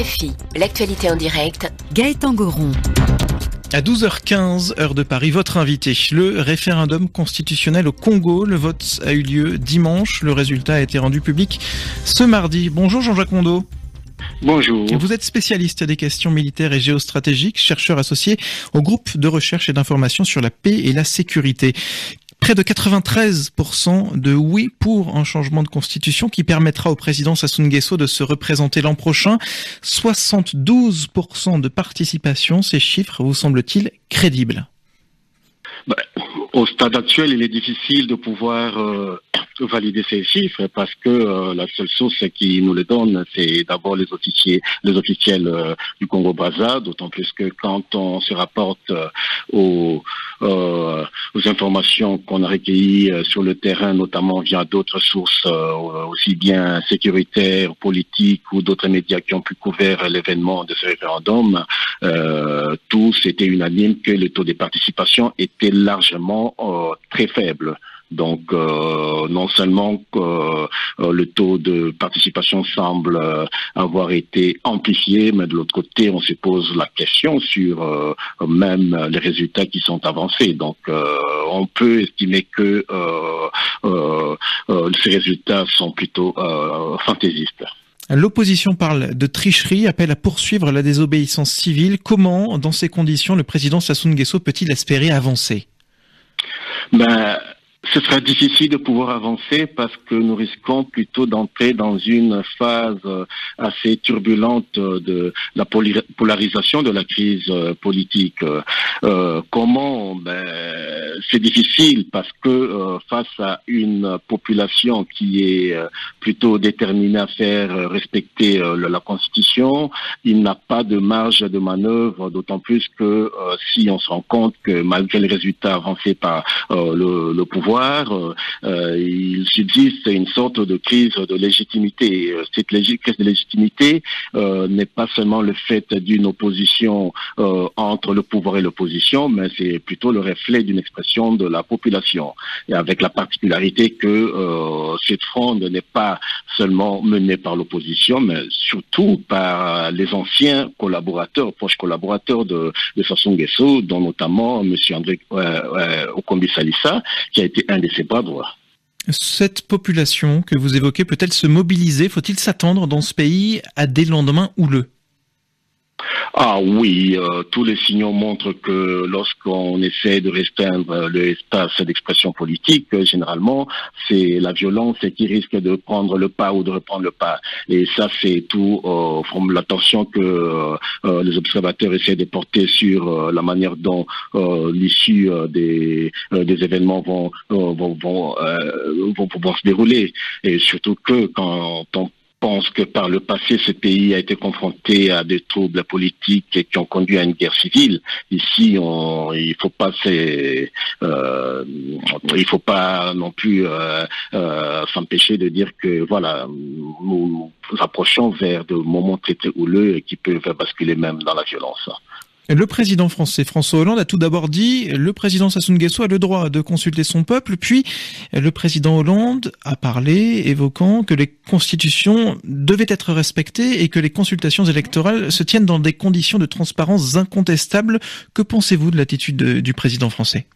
RFI, l'actualité en direct. Gaëtan Goron. À 12h15, heure de Paris, votre invité. Le référendum constitutionnel au Congo. Le vote a eu lieu dimanche. Le résultat a été rendu public ce mardi. Bonjour Jean-Jacques Rondeau. Bonjour. Vous êtes spécialiste des questions militaires et géostratégiques, chercheur associé au groupe de recherche et d'information sur la paix et la sécurité. Près de 93% de oui pour un changement de constitution qui permettra au président Sassou Nguesso de se représenter l'an prochain. 72% de participation, ces chiffres vous semblent-ils crédibles ? Au stade actuel, il est difficile de pouvoir valider ces chiffres parce que la seule source qui nous les donne, c'est d'abord les officiels du Congo-Brazza, d'autant plus que quand on se rapporte aux informations qu'on a recueillies sur le terrain, notamment via d'autres sources aussi bien sécuritaires, politiques ou d'autres médias qui ont pu couvrir l'événement de ce référendum, tous étaient unanimes que le taux de participation était largement très faible. Donc, non seulement le taux de participation semble avoir été amplifié, mais de l'autre côté, on se pose la question sur même les résultats qui sont avancés. Donc, on peut estimer que ces résultats sont plutôt fantaisistes. L'opposition parle de tricherie, appelle à poursuivre la désobéissance civile. Comment, dans ces conditions, le président Sassou Nguesso peut-il espérer avancer ? Ce sera difficile de pouvoir avancer parce que nous risquons plutôt d'entrer dans une phase assez turbulente de la polarisation de la crise politique. Comment ? C'est difficile parce que face à une population qui est plutôt déterminée à faire respecter la Constitution, il n'a pas de marge de manœuvre, d'autant plus que si on se rend compte que malgré les résultats avancés par le pouvoir, il subsiste une sorte de crise de légitimité. Cette crise de légitimité n'est pas seulement le fait d'une opposition entre le pouvoir et l'opposition, mais c'est plutôt le reflet d'une expression de la population. Et avec la particularité que cette fronde n'est pas seulement menée par l'opposition, mais surtout par les anciens collaborateurs, proches collaborateurs de Sassou Nguesso, dont notamment M. André Okombi Salissa, qui a été un de ses bras droits. Cette population que vous évoquez peut-elle se mobiliser ? Faut-il s'attendre dans ce pays à des lendemains houleux ? Ah oui, tous les signaux montrent que lorsqu'on essaie de restreindre l'espace d'expression politique, généralement, c'est la violence qui risque de prendre le pas ou de reprendre le pas. Et ça, c'est tout l'attention que les observateurs essaient de porter sur la manière dont l'issue des événements vont pouvoir se dérouler. Et surtout que quand on pense que par le passé, ce pays a été confronté à des troubles politiques qui ont conduit à une guerre civile. Ici, il faut pas non plus s'empêcher de dire que voilà, nous approchons vers de moments très très houleux et qui peuvent basculer même dans la violence. Le président français François Hollande a tout d'abord dit « Le président Sassou Nguesso a le droit de consulter son peuple ». Puis le président Hollande a parlé, évoquant que les constitutions devaient être respectées et que les consultations électorales se tiennent dans des conditions de transparence incontestables. Que pensez-vous de l'attitude du président français ?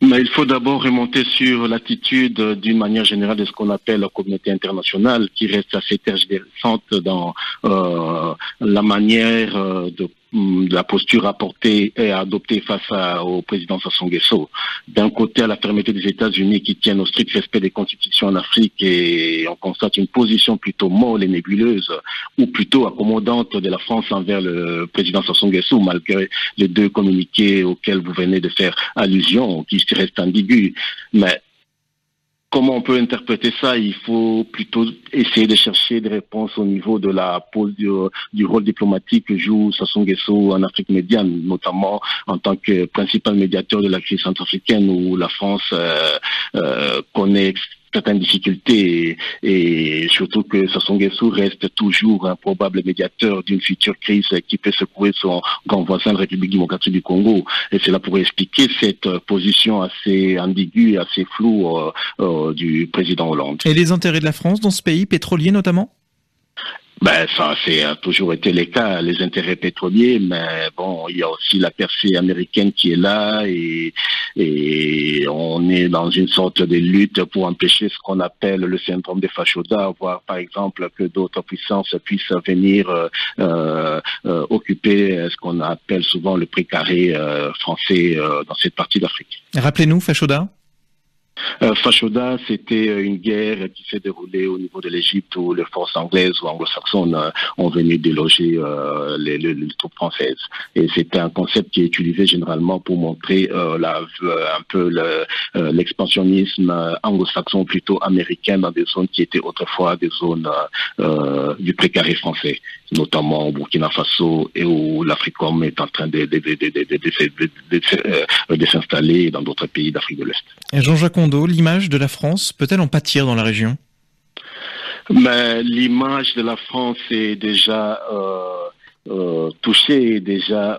Mais il faut d'abord remonter sur l'attitude d'une manière générale de ce qu'on appelle la communauté internationale, qui reste assez tergiversante dans la manière de la posture apportée et adoptée face au président Sassou Nguesso. D'un côté, à la fermeté des États-Unis qui tiennent au strict respect des constitutions en Afrique, et on constate une position plutôt molle et nébuleuse, ou plutôt accommodante de la France envers le président Sassou Nguesso, malgré les deux communiqués auxquels vous venez de faire allusion, qui restent ambigus. Mais comment on peut interpréter ça ? Il faut plutôt essayer de chercher des réponses au niveau de la pose du rôle diplomatique que joue Sassou Nguesso en Afrique médiane, notamment en tant que principal médiateur de la crise centrafricaine où la France connaît certaines difficultés et surtout que Sassou Nguesso reste toujours un probable médiateur d'une future crise qui peut secouer son grand voisin, la République démocratique du Congo. Et cela pourrait expliquer cette position assez ambiguë et assez floue du président Hollande. Et les intérêts de la France dans ce pays pétrolier notamment ? Ça, a toujours été le cas, les intérêts pétroliers, mais bon, il y a aussi la percée américaine qui est là et on est dans une sorte de lutte pour empêcher ce qu'on appelle le syndrome de Fashoda, voire par exemple que d'autres puissances puissent venir occuper ce qu'on appelle souvent le précaré français dans cette partie d'Afrique. Rappelez-nous, Fashoda. Fashoda, c'était une guerre qui s'est déroulée au niveau de l'Égypte où les forces anglaises ou anglo-saxonnes ont venu déloger les troupes françaises. Et c'était un concept qui est utilisé généralement pour montrer un peu l'expansionnisme anglo-saxon plutôt américain dans des zones qui étaient autrefois des zones du précaré français, notamment au Burkina Faso et où l'Africom est en train de s'installer dans d'autres pays d'Afrique de l'Est. Jean-Jacques Ondeau, l'image de la France peut-elle en pâtir dans la région ? Mais l'image de la France est déjà touchée, déjà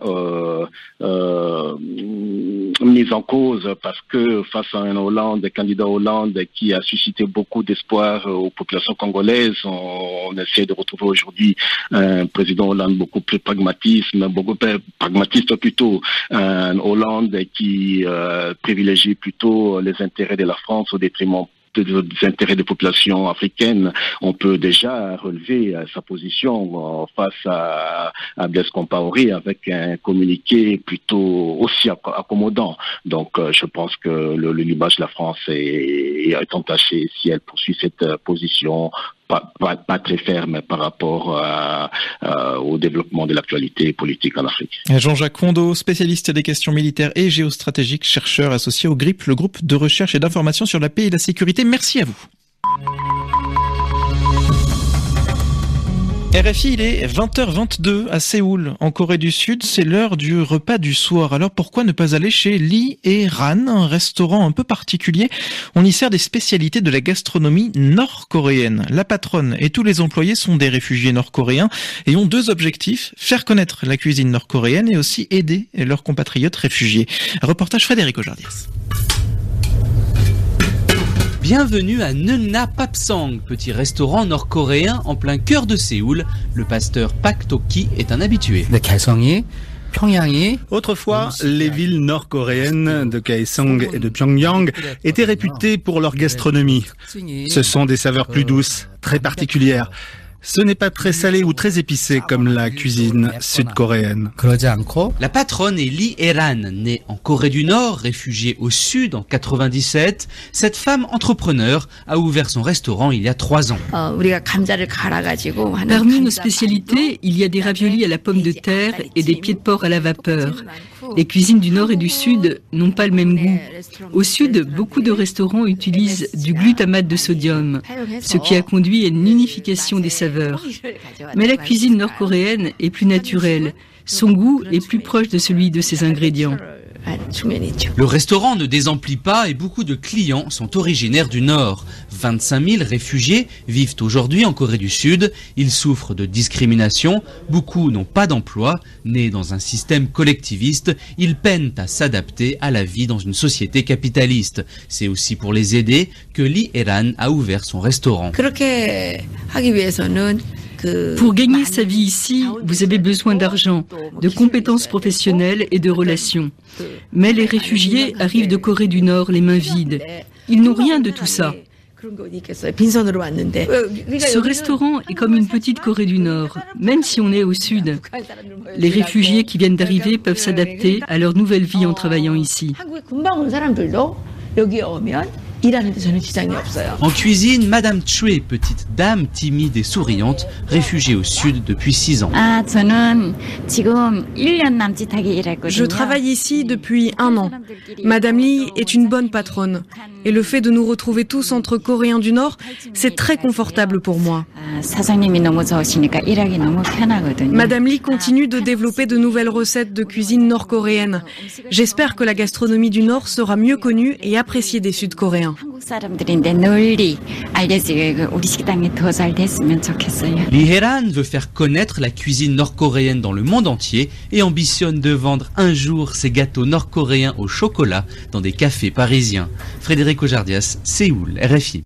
mise en cause parce que face à un candidat Hollande qui a suscité beaucoup d'espoir aux populations congolaises, on essaie de retrouver aujourd'hui un président Hollande beaucoup plus pragmatiste plutôt, un Hollande qui privilégie plutôt les intérêts de la France au détriment des intérêts des populations africaines. On peut déjà relever sa position face à Blaise Compaoré avec un communiqué plutôt aussi accommodant. Donc je pense que l'image de la France est entachée si elle poursuit cette position pas très ferme par rapport au développement de l'actualité politique en Afrique. Jean-Jacques Ondeau, spécialiste des questions militaires et géostratégiques, chercheur associé au GRIP, le groupe de recherche et d'information sur la paix et la sécurité. Merci à vous. RFI, il est 20h22 à Séoul, en Corée du Sud. C'est l'heure du repas du soir. Alors pourquoi ne pas aller chez Lee et Ran, un restaurant un peu particulier? On y sert des spécialités de la gastronomie nord-coréenne. La patronne et tous les employés sont des réfugiés nord-coréens et ont deux objectifs: faire connaître la cuisine nord-coréenne et aussi aider leurs compatriotes réfugiés. Reportage Frédéric Ojardias. Bienvenue à Neuna Papsang, petit restaurant nord-coréen en plein cœur de Séoul. Le pasteur Pak To-ki est un habitué. Autrefois, les villes nord-coréennes de Kaesong et de Pyongyang étaient réputées pour leur gastronomie. Ce sont des saveurs plus douces, très particulières. Ce n'est pas très salé ou très épicé comme la cuisine sud-coréenne. La patronne est Lee Eran, née en Corée du Nord, réfugiée au Sud en 97. Cette femme entrepreneur a ouvert son restaurant il y a 3 ans. Parmi nos spécialités, il y a des raviolis à la pomme de terre et des pieds de porc à la vapeur. Les cuisines du Nord et du Sud n'ont pas le même goût. Au Sud, beaucoup de restaurants utilisent du glutamate de sodium, ce qui a conduit à une unification des saveurs. Mais la cuisine nord-coréenne est plus naturelle. Son goût est plus proche de celui de ses ingrédients. Le restaurant ne désemplit pas et beaucoup de clients sont originaires du Nord. 25 000 réfugiés vivent aujourd'hui en Corée du Sud. Ils souffrent de discrimination. Beaucoup n'ont pas d'emploi. Nés dans un système collectiviste, ils peinent à s'adapter à la vie dans une société capitaliste. C'est aussi pour les aider que Lee Eran a ouvert son restaurant. Pour gagner sa vie ici, vous avez besoin d'argent, de compétences professionnelles et de relations. Mais les réfugiés arrivent de Corée du Nord les mains vides. Ils n'ont rien de tout ça. Ce restaurant est comme une petite Corée du Nord, même si on est au Sud. Les réfugiés qui viennent d'arriver peuvent s'adapter à leur nouvelle vie en travaillant ici. En cuisine, Madame Chue, petite dame timide et souriante, réfugiée au Sud depuis 6 ans. Je travaille ici depuis 1 an. Madame Lee est une bonne patronne. Et le fait de nous retrouver tous entre Coréens du Nord, c'est très confortable pour moi. Madame Lee continue de développer de nouvelles recettes de cuisine nord-coréenne. J'espère que la gastronomie du Nord sera mieux connue et appréciée des Sud-Coréens. Lee Eran veut faire connaître la cuisine nord-coréenne dans le monde entier et ambitionne de vendre un jour ses gâteaux nord-coréens au chocolat dans des cafés parisiens. Frédéric Ojardias, Séoul, RFI.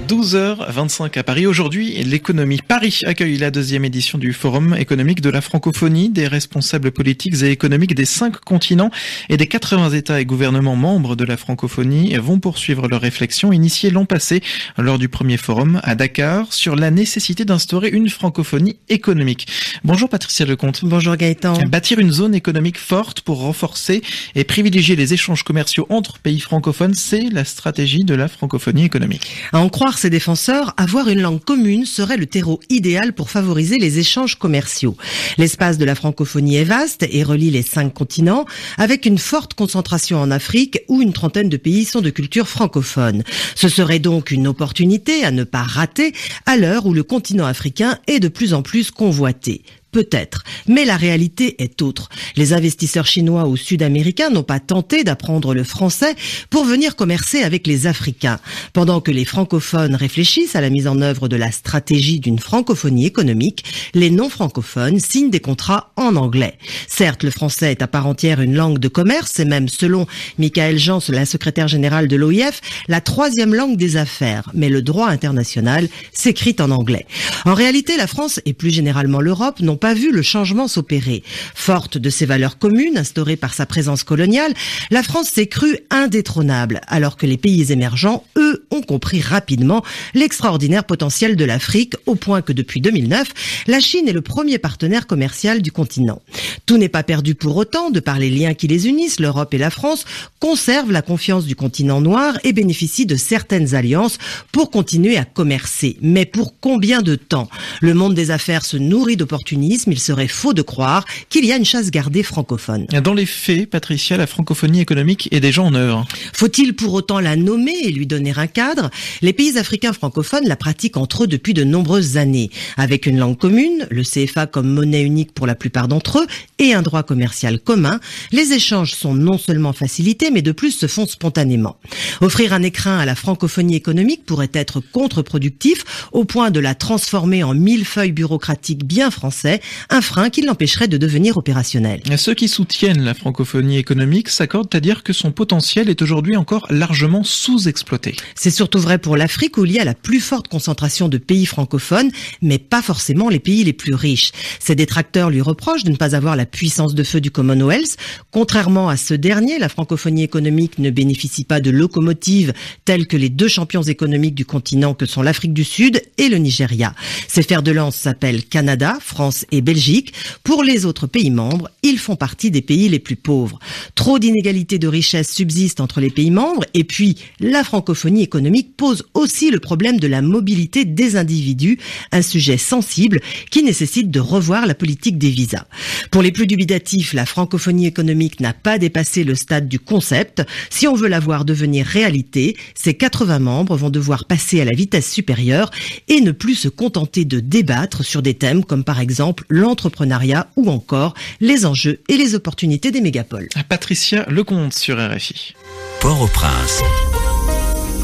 12h25 à Paris. Aujourd'hui, l'économie. Paris accueille la deuxième édition du Forum économique de la francophonie. Des responsables politiques et économiques des 5 continents et des 80 États et gouvernements membres de la francophonie vont poursuivre leurs réflexions initiées l'an passé lors du premier forum à Dakar sur la nécessité d'instaurer une francophonie économique. Bonjour Patricia Lecomte. Bonjour Gaëtan. Bâtir une zone économique forte pour renforcer et privilégier les échanges commerciaux entre pays francophones, c'est la stratégie de la francophonie économique. À en croire ses défenseurs, avoir une langue commune serait le terreau idéal pour favoriser les échanges commerciaux. L'espace de la francophonie est vaste et relie les 5 continents, avec une forte concentration en Afrique où une trentaine de pays sont de culture francophone. Ce serait donc une opportunité à ne pas rater à l'heure où le continent africain est de plus en plus convoité. Peut-être, mais la réalité est autre. Les investisseurs chinois ou sud-américains n'ont pas tenté d'apprendre le français pour venir commercer avec les Africains. Pendant que les francophones réfléchissent à la mise en œuvre de la stratégie d'une francophonie économique, les non-francophones signent des contrats en anglais. Certes, le français est à part entière une langue de commerce et même, selon Michael Jans, la secrétaire générale de l'OIF, la 3e langue des affaires. Mais le droit international s'écrit en anglais. En réalité, la France et plus généralement l'Europe n'ont pas vu le changement s'opérer. Forte de ses valeurs communes instaurées par sa présence coloniale, la France s'est crue indétrônable, alors que les pays émergents, eux, ont compris rapidement l'extraordinaire potentiel de l'Afrique, au point que depuis 2009, la Chine est le premier partenaire commercial du continent. Tout n'est pas perdu pour autant, de par les liens qui les unissent, l'Europe et la France conservent la confiance du continent noir et bénéficient de certaines alliances pour continuer à commercer. Mais pour combien de temps ? Le monde des affaires se nourrit d'opportunisme. Il serait faux de croire qu'il y a une chasse gardée francophone. Dans les faits, Patricia, la francophonie économique est déjà en œuvre. Faut-il pour autant la nommer et lui donner un cadre ? Les pays africains francophones la pratiquent entre eux depuis de nombreuses années. Avec une langue commune, le CFA comme monnaie unique pour la plupart d'entre eux, et un droit commercial commun, les échanges sont non seulement facilités, mais de plus se font spontanément. Offrir un écrin à la francophonie économique pourrait être contre-productif, au point de la transformer en millefeuille bureaucratique bien français, un frein qui l'empêcherait de devenir opérationnel. Ceux qui soutiennent la francophonie économique s'accordent à dire que son potentiel est aujourd'hui encore largement sous-exploité. C'est surtout vrai pour l'Afrique où il y a la plus forte concentration de pays francophones, mais pas forcément les pays les plus riches. Ses détracteurs lui reprochent de ne pas avoir la puissance de feu du Commonwealth. Contrairement à ce dernier, la francophonie économique ne bénéficie pas de locomotives telles que les 2 champions économiques du continent que sont l'Afrique du Sud et le Nigeria. Ces fers de lance s'appellent Canada, France et Belgique. Pour les autres pays membres, ils font partie des pays les plus pauvres. Trop d'inégalités de richesse subsistent entre les pays membres et puis la francophonie économique pose aussi le problème de la mobilité des individus, un sujet sensible qui nécessite de revoir la politique des visas. Pour les plus dubitatifs, la francophonie économique n'a pas dépassé le stade du concept. Si on veut la voir devenir réalité, ces 80 membres vont devoir passer à la vitesse supérieure et ne plus se contenter de débattre sur des thèmes comme par exemple l'entrepreneuriat ou encore les enjeux et les opportunités des mégapoles. Patricia Lecomte sur RFI. Port-au-Prince,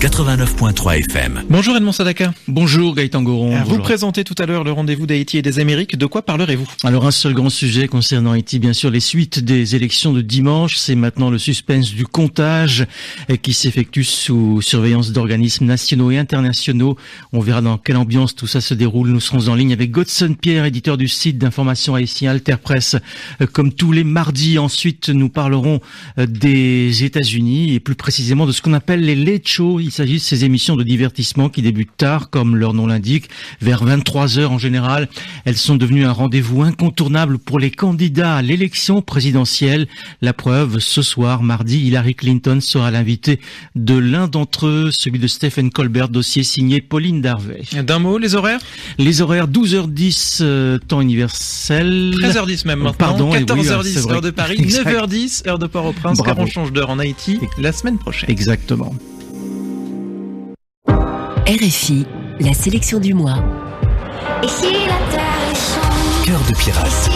89.3 FM. Bonjour Edmond Sadaka. Bonjour Gaëtan Goron. Vous présentez tout à l'heure le rendez-vous d'Haïti et des Amériques. De quoi parlerez-vous ? Alors un seul grand sujet concernant Haïti, bien sûr, les suites des élections de dimanche. C'est maintenant le suspense du comptage qui s'effectue sous surveillance d'organismes nationaux et internationaux. On verra dans quelle ambiance tout ça se déroule. Nous serons en ligne avec Godson Pierre, éditeur du site d'information haïtien Alter Presse, comme tous les mardis. Ensuite, nous parlerons des États-Unis et plus précisément de ce qu'on appelle les late shows. Il s'agit de ces émissions de divertissement qui débutent tard, comme leur nom l'indique, vers 23h en général. Elles sont devenues un rendez-vous incontournable pour les candidats à l'élection présidentielle. La preuve, ce soir, mardi, Hillary Clinton sera l'invitée de l'un d'entre eux, celui de Stephen Colbert, dossier signé Pauline Darvey. D'un mot, les horaires ? Les horaires, 12h10, temps universel. 13h10 même maintenant. Pardon, 14h10, oui, heure de Paris. Exact. 9h10, heure de Port-au-Prince. Car on change d'heure en Haïti la semaine prochaine. Exactement. RFI, la sélection du mois. Cœur de pirate.